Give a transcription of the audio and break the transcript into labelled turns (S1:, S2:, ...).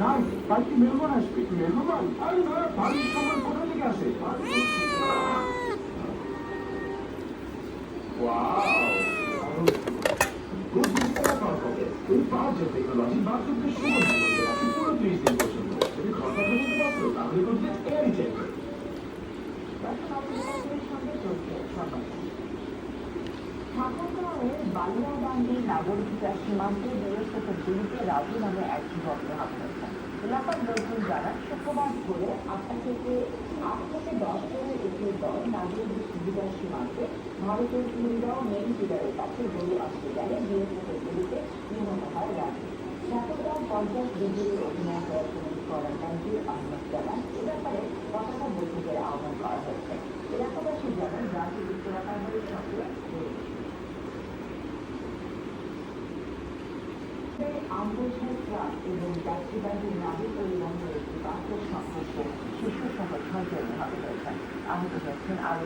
S1: কার কার কি মেহমান আসবে? মেহমান? আরে না, বাড়ির সবার কোথা থেকে আসে? ওয়াও! Good display performance. এই পাওয়ার টেকনোলজি বাথরুমকে সুন্দর করে রাখে পুরো 30 দিন পর্যন্ত। যদি ঘর কথা বলতে পারছো তাহলে করতে এয়ারই চাইবে।
S2: ঠাকুরগাঁওয়ের বালিয়াডাঙ্গি নাগরিকতা সীমান্তে বৃহস্পতির গুলিতে রাজু নামে এক যুবক নিহত হয়েছেন। এলাকার লোকজন জানান শুক্রবার ভোরে 8টা থেকে 8 থেকে 10 জনের একটি দল নাগরিক সুবিধার সীমান্তে ভারতের কুড়িগাঁও মেইন ফিডারের কাছে গরু আসতে গেলে বৃহস্পতির গুলিতে নিহত হয় রাজু। ঠাকুরগাঁও পঞ্চায়েত বিদ্যুতের অধিনায়ক লেফটেন্যান্ট কর্নেল মঞ্জুর আহমদ জানান এ ব্যাপারে পতাকা বৈঠকের আহ্বান করা হয়েছে। এলাকাবাসী জানান রাজু উত্তরাখণ্ডের সঙ্গে আন্তর্জাতিক ট্রাক এবং যাত্রীবাহী নাবিক পরিবহনের একটি বাসের সংঘর্ষে শিশুসহ 6 জন নিহত হয়েছেন। আহত হয়েছেন আরো